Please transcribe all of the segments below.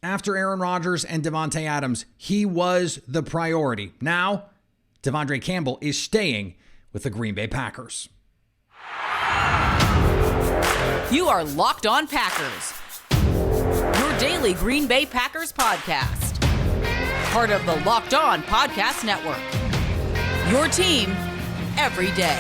After Aaron Rodgers and Davante Adams, he was the priority. Now, De'Vondre Campbell is staying with the Green Bay Packers. You are Locked On Packers, your daily Green Bay Packers podcast. Part of the Locked On Podcast Network, your team every day.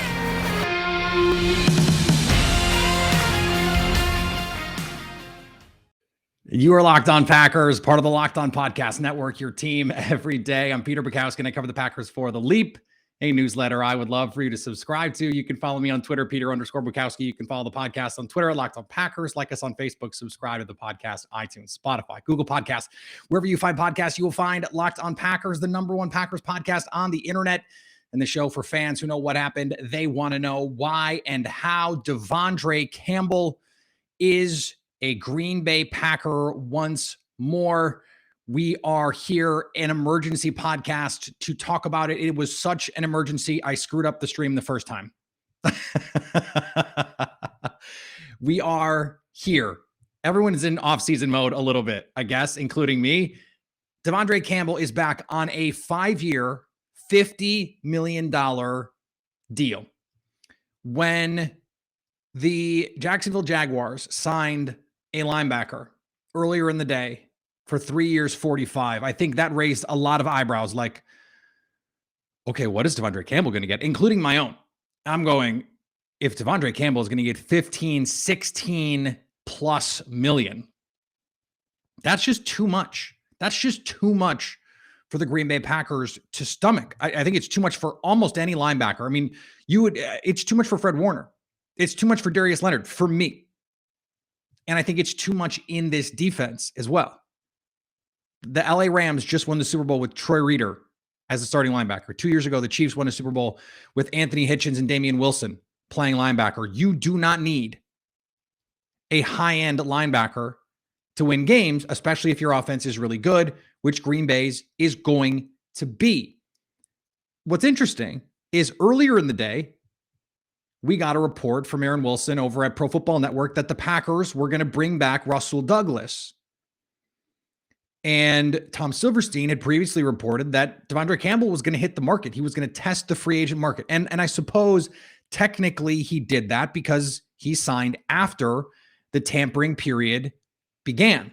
You are Locked On Packers, part of the Locked On Podcast Network, your team every day. I'm Peter Bukowski, and I cover the Packers for The Leap, a newsletter I would love for you to subscribe to. You can follow me on Twitter, Peter_Bukowski. You can follow the podcast on Twitter, Locked On Packers. Like us on Facebook, subscribe to the podcast, iTunes, Spotify, Google Podcasts. Wherever you find podcasts, you will find Locked On Packers, the #1 Packers podcast on the internet, and the show for fans who know what happened. They want to know why and how. De'Vondre Campbell is a Green Bay Packer once more. We are here, an emergency podcast to talk about it. It was such an emergency, I screwed up the stream the first time. We are here. Everyone is in off-season mode a little bit, I guess, including me. De'Vondre Campbell is back on a 5-year, $50 million deal. When the Jacksonville Jaguars signed a linebacker earlier in the day for 3 years, 45. I think that raised a lot of eyebrows like, okay, what is De'Vondre Campbell going to get? Including my own. I'm going, if De'Vondre Campbell is going to get 15, 16 plus million, that's just too much. That's just too much for the Green Bay Packers to stomach. I think it's too much for almost any linebacker. I mean, it's too much for Fred Warner. It's too much for Darius Leonard, for me. And I think it's too much in this defense as well. The LA Rams just won the Super Bowl with Troy Reeder as a starting linebacker. 2 years ago, the Chiefs won a Super Bowl with Anthony Hitchens and Damian Wilson playing linebacker. You do not need a high-end linebacker to win games, especially if your offense is really good, which Green Bay's is going to be. What's interesting is earlier in the day, we got a report from Aaron Wilson over at Pro Football Network that the Packers were going to bring back Russell Douglas. And Tom Silverstein had previously reported that De'Vondre Campbell was going to hit the market. He was going to test the free agent market. And I suppose technically he did that because he signed after the tampering period began.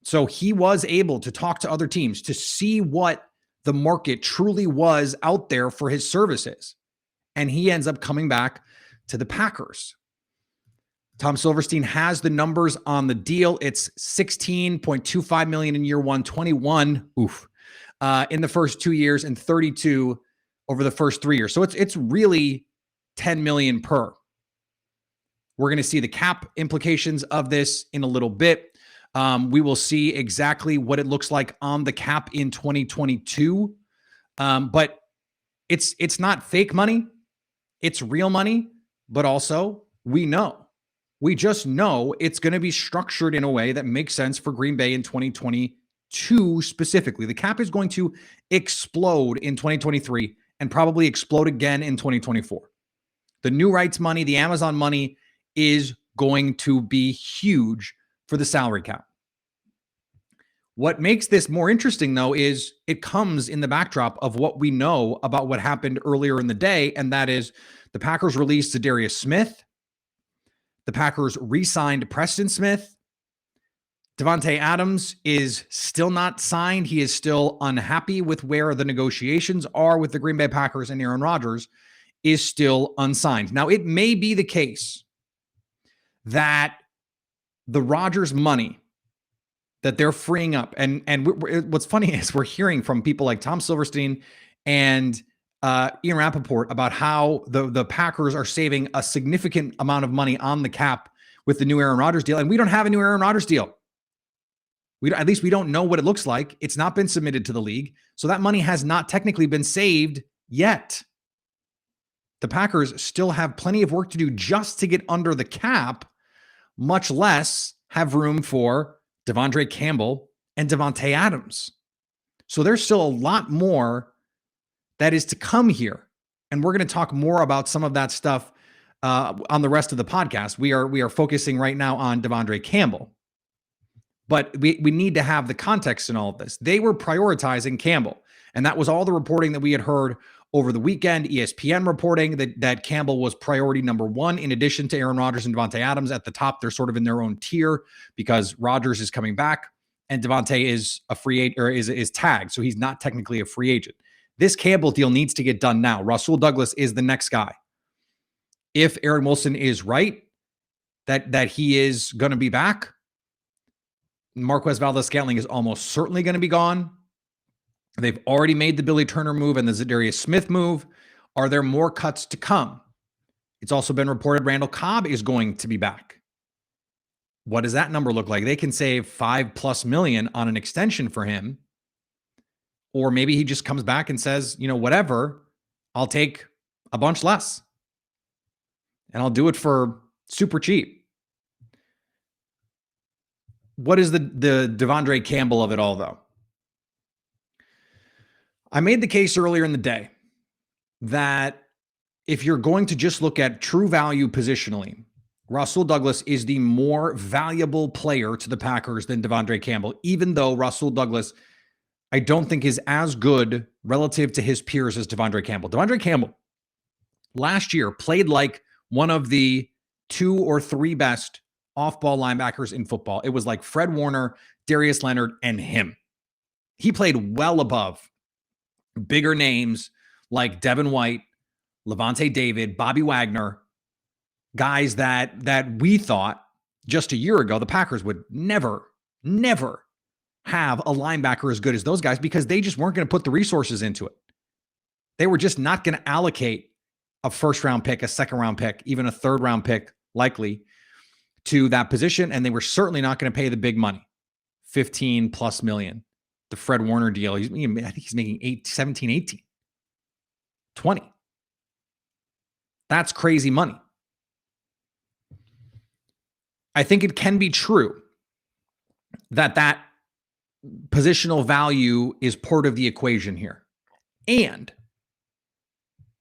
So he was able to talk to other teams to see what the market truly was out there for his services. And he ends up coming back to the Packers. Tom Silverstein has the numbers on the deal. It's $16.25 million in year one, 21 in the first 2 years, and 32 over the first 3 years. So it's really 10 million per. We're going to see the cap implications of this in a little bit. We will see exactly what it looks like on the cap in 2022. But it's not fake money. It's real money. But also, we just know it's going to be structured in a way that makes sense for Green Bay in 2022 specifically. The cap is going to explode in 2023 and probably explode again in 2024. The new rights money, the Amazon money is going to be huge for the salary cap. What makes this more interesting, though, is it comes in the backdrop of what we know about what happened earlier in the day, and that is the Packers released Za'Darius Smith. The Packers re-signed Preston Smith. Davante Adams is still not signed. He is still unhappy with where the negotiations are with the Green Bay Packers, and Aaron Rodgers is still unsigned. Now, it may be the case that the Rodgers money that they're freeing up, and what's funny is we're hearing from people like Tom Silverstein and Ian Rappaport about how the Packers are saving a significant amount of money on the cap with the new Aaron Rodgers deal. And we don't have a new Aaron Rodgers deal. At least we don't know what it looks like. It's not been submitted to the league. So that money has not technically been saved yet. The Packers still have plenty of work to do just to get under the cap, much less have room for De'Vondre Campbell and Davante Adams. So there's still a lot more that is to come here. And we're going to talk more about some of that stuff on the rest of the podcast. We are focusing right now on De'Vondre Campbell. But we need to have the context in all of this. They were prioritizing Campbell, and that was all the reporting that we had heard over the weekend. ESPN reporting that Campbell was priority number one, in addition to Aaron Rodgers and Davante Adams at the top. They're sort of in their own tier because Rodgers is coming back and Davante is a free agent, or is tagged, so he's not technically a free agent. This Campbell deal needs to get done now. Rasul Douglas is the next guy. If Aaron Wilson is right, that he is going to be back, Marquez Valdes-Scantling is almost certainly going to be gone. They've already made the Billy Turner move and the Za'Darius Smith move. Are there more cuts to come? It's also been reported Randall Cobb is going to be back. What does that number look like? They can save $5+ million on an extension for him. Or maybe he just comes back and says, whatever, I'll take a bunch less. And I'll do it for super cheap. What is the De'Vondre Campbell of it all, though? I made the case earlier in the day that if you're going to just look at true value positionally, Rasul Douglas is the more valuable player to the Packers than De'Vondre Campbell, even though Rasul Douglas, I don't think, is as good relative to his peers as De'Vondre Campbell. De'Vondre Campbell last year played like one of the 2 or 3 best off-ball linebackers in football. It was like Fred Warner, Darius Leonard, and him. He played well above bigger names like Devin White, Levante David, Bobby Wagner, guys that we thought just a year ago the Packers would never have a linebacker as good as those guys because they just weren't going to put the resources into it. They were just not going to allocate a first-round pick, a second-round pick, even a third-round pick, likely, to that position, and they were certainly not going to pay the big money, $15+ million. The Fred Warner deal, I think he's making 17, 18, 20. That's crazy money. I think it can be true that positional value is part of the equation here, and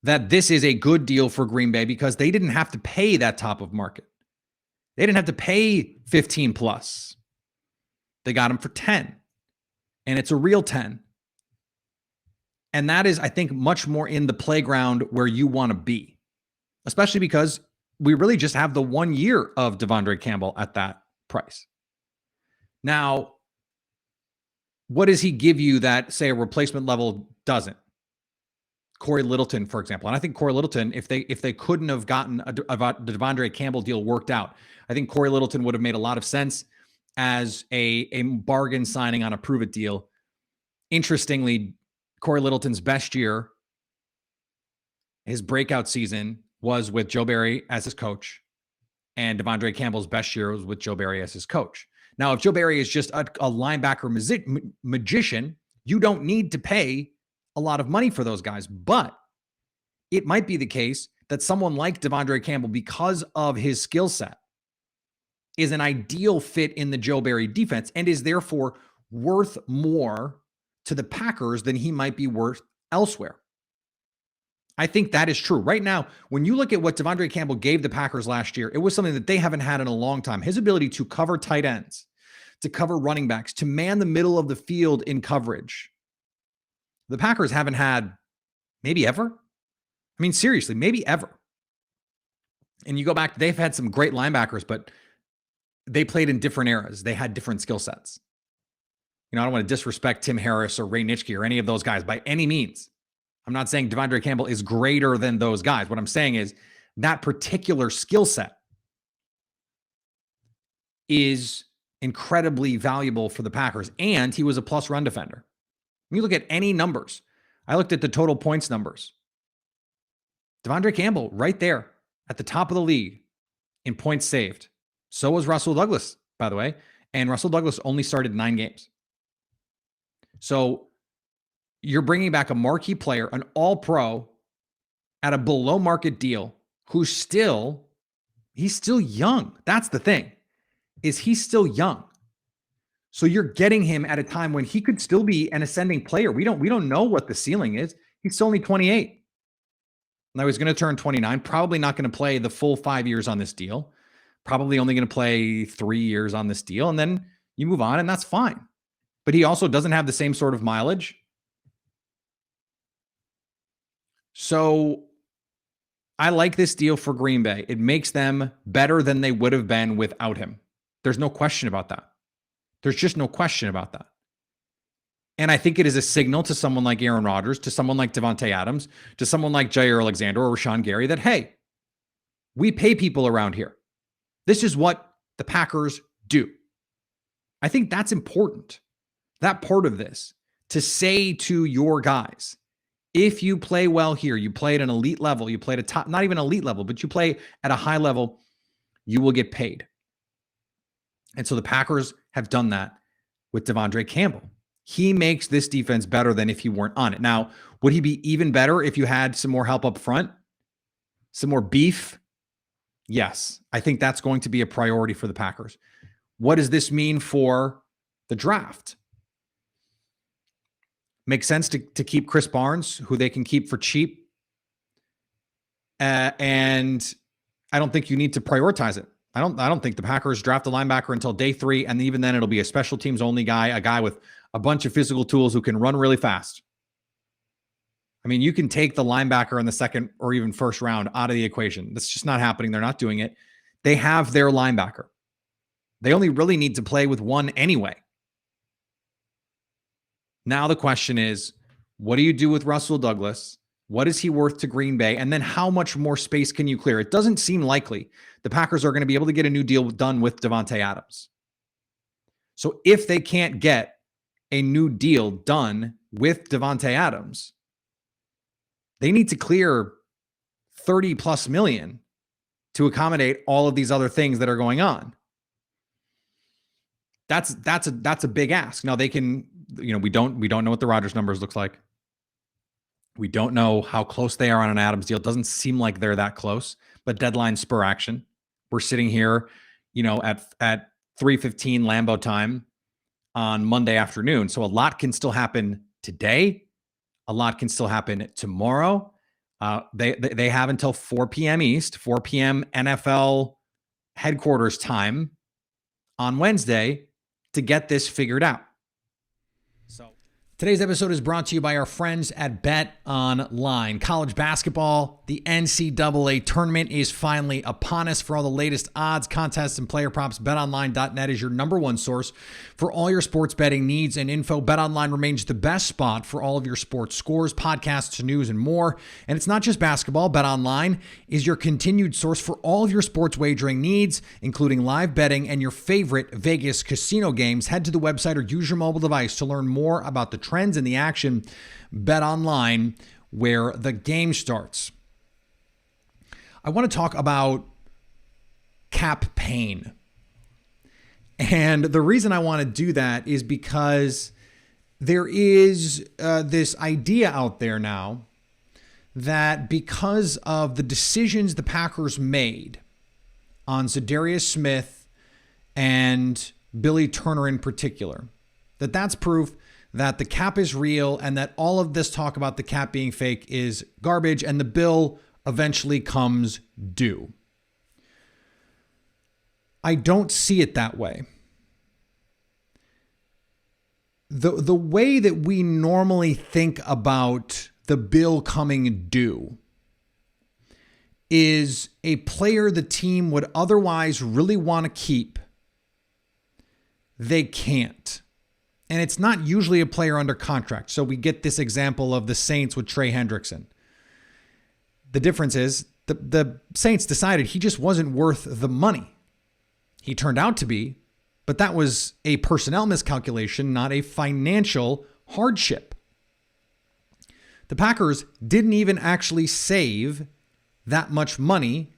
that this is a good deal for Green Bay because they didn't have to pay that top of market. They didn't have to pay 15+. They got him for 10. And it's a real 10. And that is, I think, much more in the playground where you want to be, especially because we really just have the 1 year of De'Vondre Campbell at that price. Now, what does he give you that, say, a replacement level doesn't? Corey Littleton, for example. And I think Corey Littleton, if they couldn't have gotten the De'Vondre Campbell deal worked out, I think Corey Littleton would have made a lot of sense as a bargain signing on a prove-it deal. Interestingly, Corey Littleton's best year, his breakout season, was with Joe Barry as his coach, and De'Vondre Campbell's best year was with Joe Barry as his coach. Now, if Joe Barry is just a linebacker magician, you don't need to pay a lot of money for those guys, but it might be the case that someone like De'Vondre Campbell, because of his skill set, is an ideal fit in the Joe Barry defense and is therefore worth more to the Packers than he might be worth elsewhere. I think that is true. Right now, when you look at what De'Vondre Campbell gave the Packers last year, it was something that they haven't had in a long time. His ability to cover tight ends, to cover running backs, to man the middle of the field in coverage, the Packers haven't had maybe ever. I mean, seriously, maybe ever. And you go back, they've had some great linebackers, but they played in different eras. They had different skill sets. I don't want to disrespect Tim Harris or Ray Nitschke or any of those guys by any means. I'm not saying De'Vondre Campbell is greater than those guys. What I'm saying is that particular skill set is incredibly valuable for the Packers, and he was a plus run defender. When you look at any numbers, I looked at the total points numbers. De'Vondre Campbell right there at the top of the league in points saved. So was Rasul Douglas, by the way. And Rasul Douglas only started 9 games. So you're bringing back a marquee player, an all-pro, at a below-market deal who's he's still young. That's the thing, is he's still young. So you're getting him at a time when he could still be an ascending player. We don't know what the ceiling is. He's still only 28. Now he's going to turn 29, probably not going to play the full 5 years on this deal. Probably only going to play 3 years on this deal. And then, You move on, and that's fine. But he also doesn't have the same sort of mileage. So I like this deal for Green Bay. It makes them better than they would have been without him. There's no question about that. There's just no question about that. And I think it is a signal to someone like Aaron Rodgers, to someone like Davante Adams, to someone like Jair Alexander or Rashawn Gary that, hey, we pay people around here. This is what the Packers do. I think that's important. That part of this, to say to your guys, if you play well here, you play at an elite level, you play at a top, not even elite level, but you play at a high level, you will get paid. And so the Packers have done that with De'Vondre Campbell. He makes this defense better than if he weren't on it. Now, would he be even better if you had some more help up front? Some more beef? Yes, I think that's going to be a priority for the Packers. What does this mean for the draft? Makes sense to keep Chris Barnes, who they can keep for cheap. And I don't think you need to prioritize it. I don't think the Packers draft a linebacker until day 3, and even then it'll be a special teams only guy, a guy with a bunch of physical tools who can run really fast. I mean, you can take the linebacker in the second or even first round out of the equation. That's just not happening. They're not doing it. They have their linebacker. They only really need to play with one anyway. Now the question is, what do you do with Russell Douglas? What is he worth to Green Bay? And then how much more space can you clear? It doesn't seem likely the Packers are going to be able to get a new deal done with Davante Adams. So if they can't get a new deal done with Davante Adams, they need to clear 30 plus million to accommodate all of these other things that are going on. That's a big ask. Now they can, we don't know what the Rodgers numbers looks like. We don't know how close they are on an Adams deal. It doesn't seem like they're that close, but deadline spur action. We're sitting here, at 3:15 Lambeau time on Monday afternoon. So a lot can still happen today. A lot can still happen tomorrow. They have until 4 p.m. East, 4 p.m. NFL headquarters time on Wednesday to get this figured out. So today's episode is brought to you by our friends at BetOnline. College basketball, the NCAA tournament is finally upon us. For all the latest odds, contests, and player props, betonline.net is your number one source for all your sports betting needs and info. BetOnline remains the best spot for all of your sports scores, podcasts, news, and more. And it's not just basketball. BetOnline is your continued source for all of your sports wagering needs, including live betting and your favorite Vegas casino games. Head to the website or use your mobile device to learn more about the trends in the action. BetOnline, where the game starts. I want to talk about cap pain. And the reason I want to do that is because there is this idea out there now that because of the decisions the Packers made on Za'Darius Smith and Billy Turner in particular, that's proof that the cap is real and that all of this talk about the cap being fake is garbage and the bill eventually comes due. I don't see it that way. The way that we normally think about the bill coming due is a player the team would otherwise really want to keep. They can't. And it's not usually a player under contract. So we get this example of the Saints with Trey Hendrickson. The difference is the Saints decided he just wasn't worth the money. He turned out to be, but that was a personnel miscalculation, not a financial hardship. The Packers didn't even actually save that much money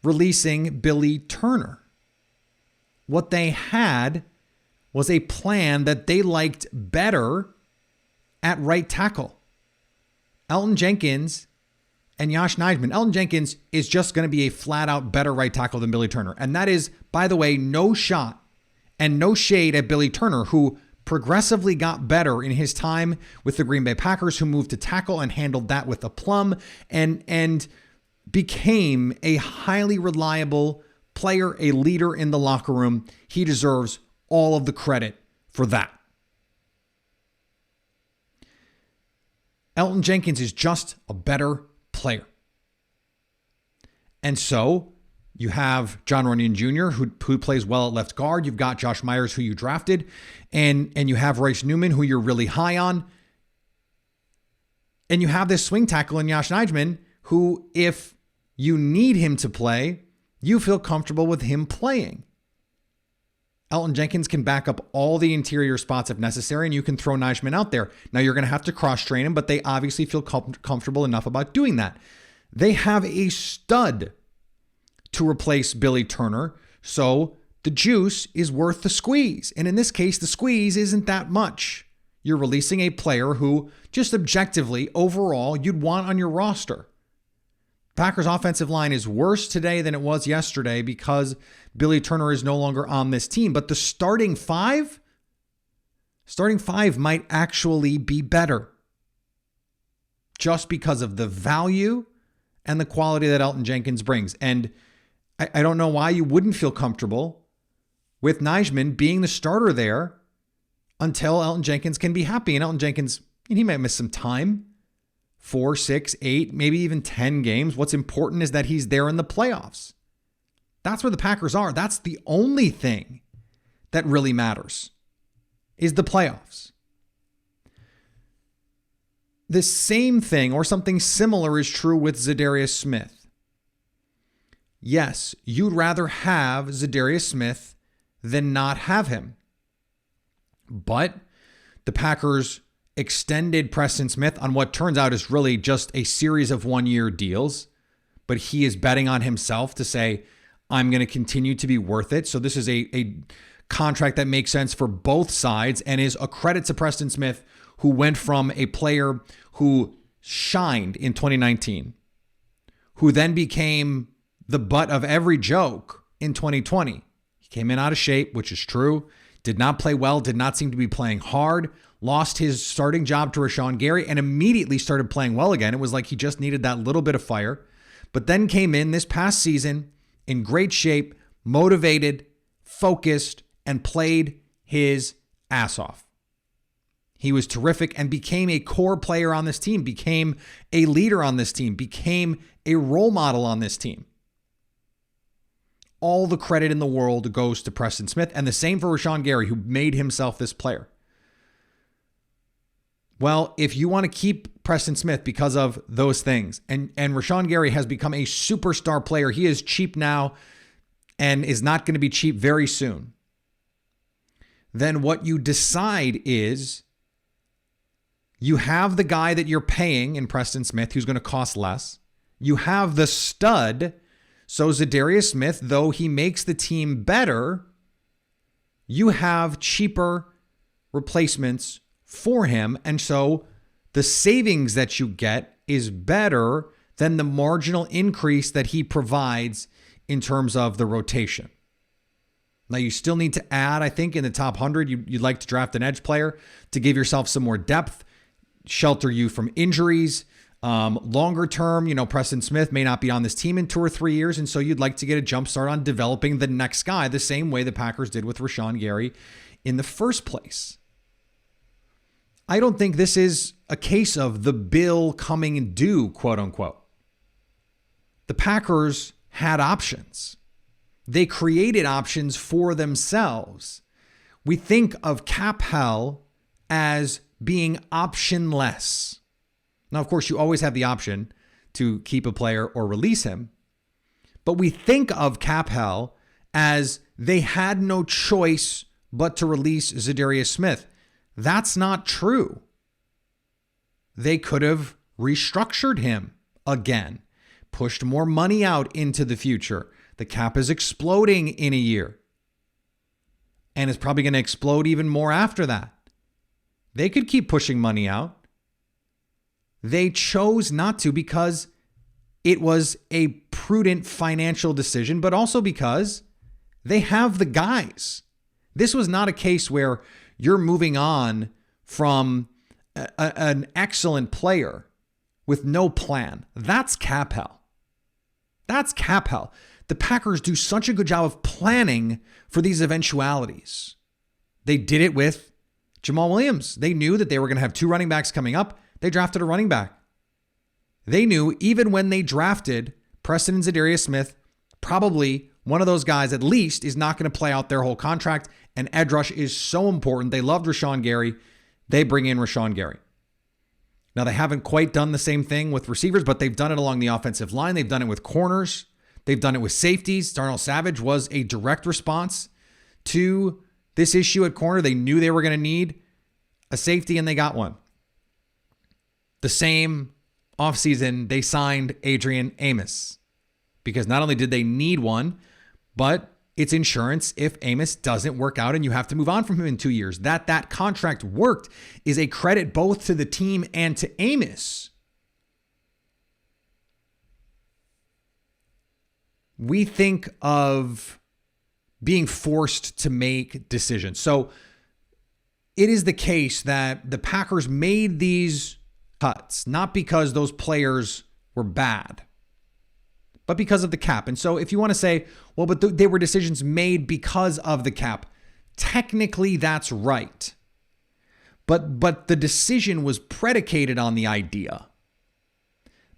releasing Billy Turner. What they had was a plan that they liked better at right tackle. Elton Jenkins and Josh Nijman. Elton Jenkins is just going to be a flat out better right tackle than Billy Turner. And that is, by the way, no shot and no shade at Billy Turner, who progressively got better in his time with the Green Bay Packers, who moved to tackle and handled that with aplomb and became a highly reliable player, a leader in the locker room. He deserves all of the credit for that. Elgton Jenkins is just a better player. And so you have John Runyon Jr., who plays well at left guard. You've got Josh Myers, who you drafted. And you have Royce Newman, who you're really high on. And you have this swing tackle in Yosh Nijman, who, if you need him to play, you feel comfortable with him playing. Elgton Jenkins can back up all the interior spots if necessary, and you can throw Nijman out there. Now, you're going to have to cross-train him, but they obviously feel comfortable enough about doing that. They have a stud to replace Billy Turner, so the juice is worth the squeeze. And in this case, the squeeze isn't that much. You're releasing a player who, just objectively, overall, you'd want on your roster. Packers' offensive line is worse today than it was yesterday because Billy Turner is no longer on this team. But the starting five might actually be better just because of the value and the quality that Elgton Jenkins brings. And I don't know why you wouldn't feel comfortable with Nijman being the starter there until Elgton Jenkins can be happy. And Elgton Jenkins, he might miss some time. 4, 6, 8, maybe even 10 games. What's important is that he's there in the playoffs. That's where the Packers are. That's the only thing that really matters, is the playoffs. The same thing or something similar is true with Za'Darius Smith. Yes, you'd rather have Za'Darius Smith than not have him. But the Packers extended Preston Smith on what turns out is really just a series of one-year deals, but he is betting on himself to say, I'm going to continue to be worth it. So this is a contract that makes sense for both sides and is a credit to Preston Smith, who went from a player who shined in 2019, who then became the butt of every joke in 2020. He came in out of shape, which is true, did not play well, did not seem to be playing hard, lost his starting job to Rashawn Gary, and immediately started playing well again. It was like he just needed that little bit of fire, but then came in this past season in great shape, motivated, focused, and played his ass off. He was terrific and became a core player on this team, became a leader on this team, became a role model on this team. All the credit in the world goes to Preston Smith, and the same for Rashawn Gary, who made himself this player. Well, if you want to keep Preston Smith because of those things, and Rashawn Gary has become a superstar player, he is cheap now and is not going to be cheap very soon, then what you decide is you have the guy that you're paying in Preston Smith who's going to cost less. You have the stud. So Za'Darius Smith, though he makes the team better, you have cheaper replacements for him. And so the savings that you get is better than the marginal increase that he provides in terms of the rotation. Now, you still need to add, I think, in the top 100, you'd like to draft an edge player to give yourself some more depth, shelter you from injuries. Longer term, Preston Smith may not be on this team in 2 or 3 years, and so you'd like to get a jump start on developing the next guy, the same way the Packers did with Rashawn Gary in the first place. I don't think this is a case of the bill coming due, quote unquote. The Packers had options. They created options for themselves. We think of cap hell as being optionless. Now, of course, you always have the option to keep a player or release him, but we think of cap hell as they had no choice but to release Za'Darius Smith. That's not true. They could have restructured him again, pushed more money out into the future. The cap is exploding in a year, and it's probably going to explode even more after that. They could keep pushing money out. They chose not to because it was a prudent financial decision, but also because they have the guys. This was not a case where you're moving on from an excellent player with no plan. That's cap hell. That's cap hell. The Packers do such a good job of planning for these eventualities. They did it with Jamal Williams. They knew that they were going to have 2 running backs coming up. They drafted a running back. They knew even when they drafted Preston and Za'Darius Smith, probably one of those guys at least is not going to play out their whole contract. And edge rush is so important. They loved Rashawn Gary. They bring in Rashawn Gary. Now, they haven't quite done the same thing with receivers, but they've done it along the offensive line. They've done it with corners. They've done it with safeties. Darnell Savage was a direct response to this issue at corner. They knew they were going to need a safety, and they got one. The same offseason, they signed Adrian Amos because not only did they need one, but it's insurance if Amos doesn't work out and you have to move on from him in 2 years. That contract worked is a credit both to the team and to Amos. We think of being forced to make decisions. So it is the case that the Packers made these cuts, not because those players were bad, but because of the cap. And so if you want to say, well, but they were decisions made because of the cap, technically that's right. But the decision was predicated on the idea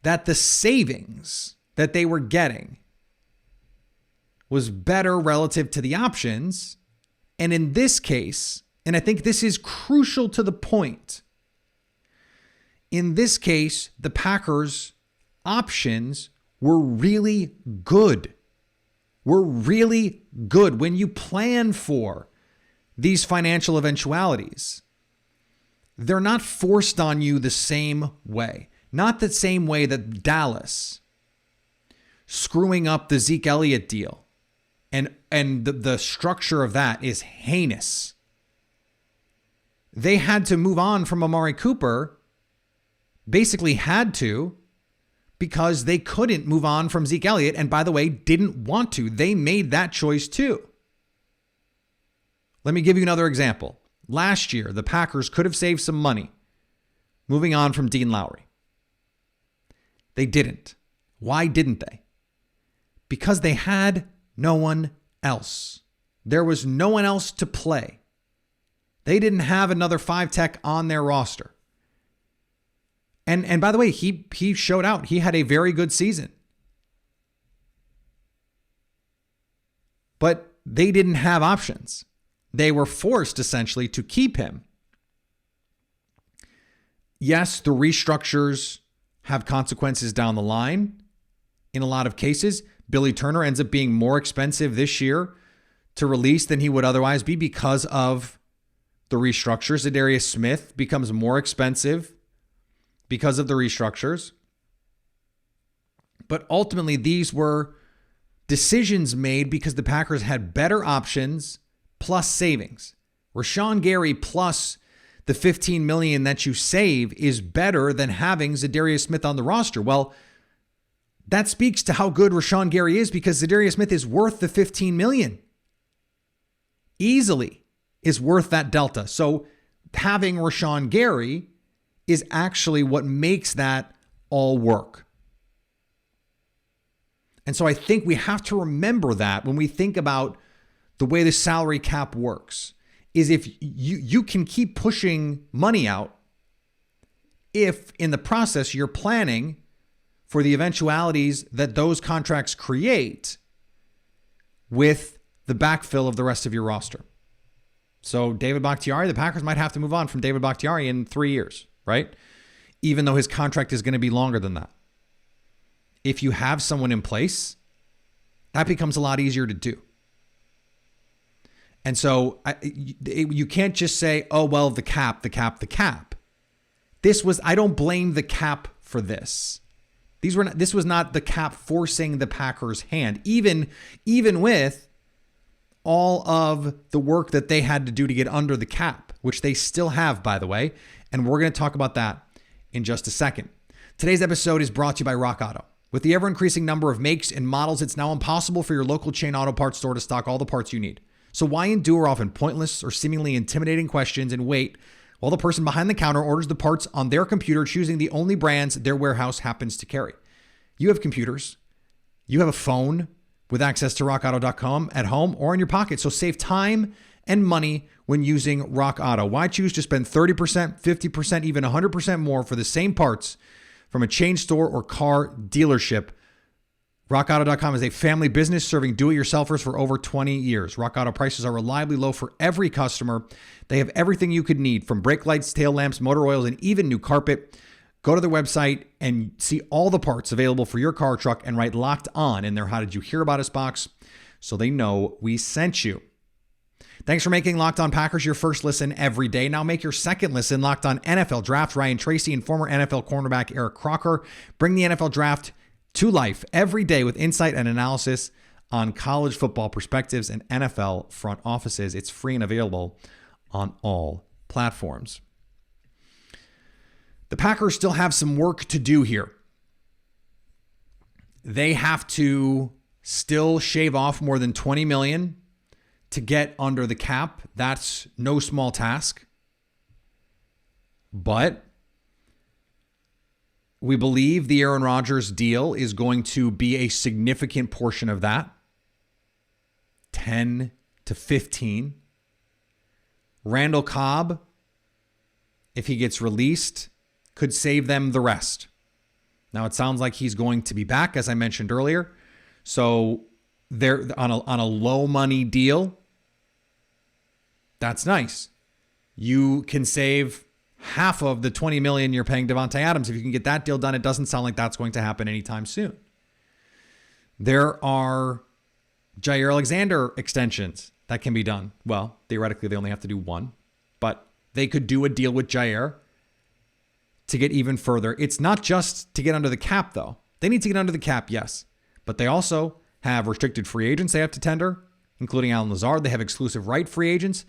that the savings that they were getting was better relative to the options. And in this case, and I think this is crucial to the point, in this case, the Packers' options were really good. Were really good. When you plan for these financial eventualities, they're not forced on you the same way. Not the same way that Dallas screwing up the Zeke Elliott deal. And the structure of that is heinous. They had to move on from Amari Cooper, basically had to, because they couldn't move on from Zeke Elliott. And by the way, didn't want to. They made that choice too. Let me give you another example. Last year, the Packers could have saved some money moving on from Dean Lowry. They didn't. Why didn't they? Because they had no one else. There was no one else to play. They didn't have another 5-tech on their roster. And by the way, he showed out. He had a very good season. But they didn't have options. They were forced essentially to keep him. Yes, the restructures have consequences down the line. In a lot of cases, Billy Turner ends up being more expensive this year to release than he would otherwise be because of the restructures. Za'Darius Smith becomes more expensive because of the restructures. But ultimately, these were decisions made because the Packers had better options plus savings. Rashawn Gary plus the $15 million that you save is better than having Za'Darius Smith on the roster. Well, that speaks to how good Rashawn Gary is because Za'Darius Smith is worth the $15 million. Easily is worth that delta. So having Rashawn Gary is actually what makes that all work. And so I think we have to remember that when we think about the way the salary cap works, is if you can keep pushing money out if in the process you're planning for the eventualities that those contracts create with the backfill of the rest of your roster. So David Bakhtiari, the Packers might have to move on from David Bakhtiari in 3 years, right? Even though his contract is going to be longer than that. If you have someone in place, that becomes a lot easier to do. And so you can't just say, oh, well, the cap. I don't blame the cap for this. This was not the cap forcing the Packers' hand, even with all of the work that they had to do to get under the cap, which they still have, by the way. And we're going to talk about that in just a second. Today's episode is brought to you by Rock Auto. With the ever-increasing number of makes and models, it's now impossible for your local chain auto parts store to stock all the parts you need. So why endure often pointless or seemingly intimidating questions and wait while the person behind the counter orders the parts on their computer, choosing the only brands their warehouse happens to carry? You have computers. You have a phone with access to rockauto.com at home or in your pocket. So save time and money when using Rock Auto. Why choose to spend 30%, 50%, even 100% more for the same parts from a chain store or car dealership? RockAuto.com is a family business serving do-it-yourselfers for over 20 years. Rock Auto prices are reliably low for every customer. They have everything you could need, from brake lights, tail lamps, motor oils, and even new carpet. Go to their website and see all the parts available for your car or truck and write Locked On in their How Did You Hear About Us box so they know we sent you. Thanks for making Locked On Packers your first listen every day. Now make your second listen Locked On NFL Draft. Ryan Tracy and former NFL cornerback Eric Crocker bring the NFL Draft to life every day with insight and analysis on college football perspectives and NFL front offices. It's free and available on all platforms. The Packers still have some work to do here. They have to still shave off more than $20 million to get under the cap. That's no small task. But we believe the Aaron Rodgers deal is going to be a significant portion of that. 10 to 15. Randall Cobb, if he gets released, could save them the rest. Now it sounds like he's going to be back, as I mentioned earlier. So they're on a low money deal. That's nice. You can save half of the $20 million you're paying Davante Adams. If you can get that deal done, it doesn't sound like that's going to happen anytime soon. There are Jair Alexander extensions that can be done. Well, theoretically, they only have to do one, but they could do a deal with Jair to get even further. It's not just to get under the cap, though. They need to get under the cap, yes, but they also have restricted free agents they have to tender, including Allen Lazard. They have exclusive right free agents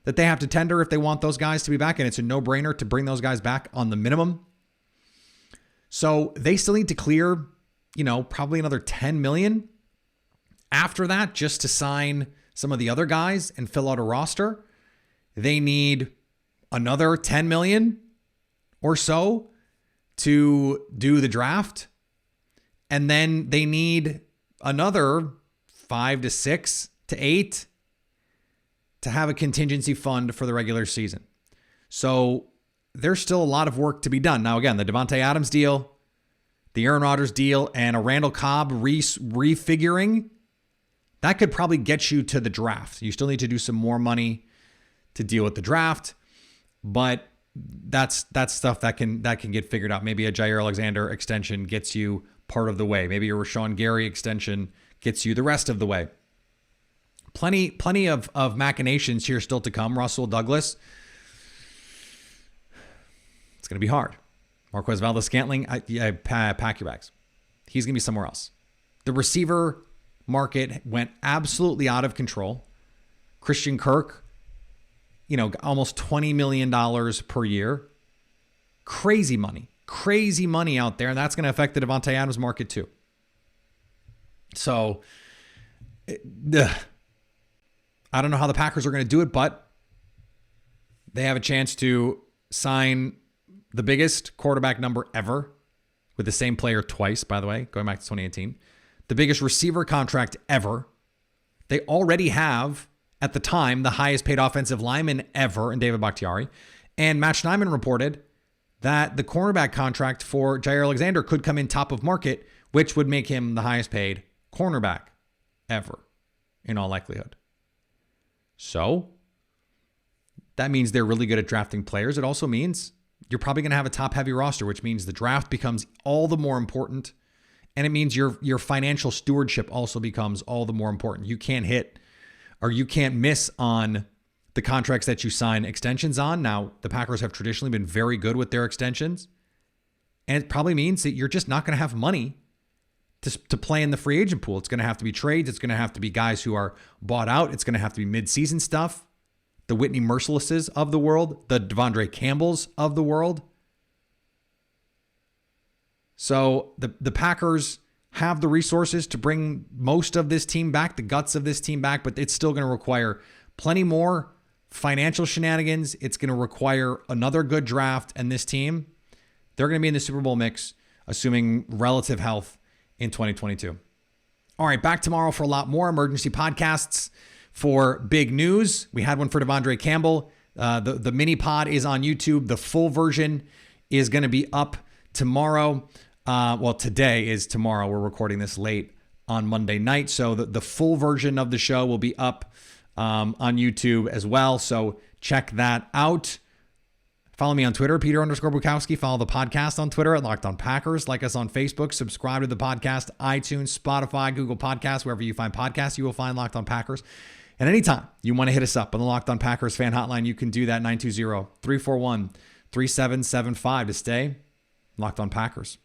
that they have to tender if they want those guys to be back, and it's a no-brainer to bring those guys back on the minimum. So they still need to clear, probably another $10 million after that just to sign some of the other guys and fill out a roster. They need another $10 million or so to do the draft. And then they need another 5 to 6 to 8 to have a contingency fund for the regular season. So there's still a lot of work to be done. Now, again, the Davante Adams deal, the Aaron Rodgers deal, and a Randall Cobb refiguring, that could probably get you to the draft. You still need to do some more money to deal with the draft, but that's stuff that can get figured out. Maybe a Jair Alexander extension gets you part of the way. Maybe a Rashawn Gary extension gets you the rest of the way. Plenty of machinations here still to come. Russell Douglas, it's going to be hard. Marquez Valdes-Scantling, pack your bags. He's going to be somewhere else. The receiver market went absolutely out of control. Christian Kirk, almost $20 million per year. Crazy money out there. And that's going to affect the Davante Adams market too. So, I don't know how the Packers are going to do it, but they have a chance to sign the biggest quarterback number ever with the same player twice, by the way, going back to 2018. The biggest receiver contract ever. They already have, at the time, the highest paid offensive lineman ever in David Bakhtiari. And Matt Schneidman reported that the cornerback contract for Jair Alexander could come in top of market, which would make him the highest paid cornerback ever, in all likelihood. So that means they're really good at drafting players. It also means you're probably going to have a top-heavy roster, which means the draft becomes all the more important. And it means your financial stewardship also becomes all the more important. You can't hit or you can't miss on the contracts that you sign extensions on. Now, the Packers have traditionally been very good with their extensions. And it probably means that you're just not going to have money to play in the free agent pool. It's going to have to be trades. It's going to have to be guys who are bought out. It's going to have to be mid-season stuff. The Whitney Mercilesses of the world, the De'Vondre Campbells of the world. So the Packers have the resources to bring most of this team back, the guts of this team back, but it's still going to require plenty more financial shenanigans. It's going to require another good draft, and this team, they're going to be in the Super Bowl mix, assuming relative health in 2022. All right, back tomorrow for a lot more emergency podcasts for big news. We had one for De'Vondre Campbell. The mini pod is on YouTube. The full version is going to be up tomorrow. Today is tomorrow. We're recording this late on Monday night. So the full version of the show will be up on YouTube as well. So check that out. Follow me on Twitter, Peter_Bukowski. Follow the podcast on Twitter at Locked On Packers. Like us on Facebook. Subscribe to the podcast, iTunes, Spotify, Google Podcasts. Wherever you find podcasts, you will find Locked On Packers. And anytime you want to hit us up on the Locked On Packers fan hotline, you can do that, 920-341-3775 to stay Locked On Packers.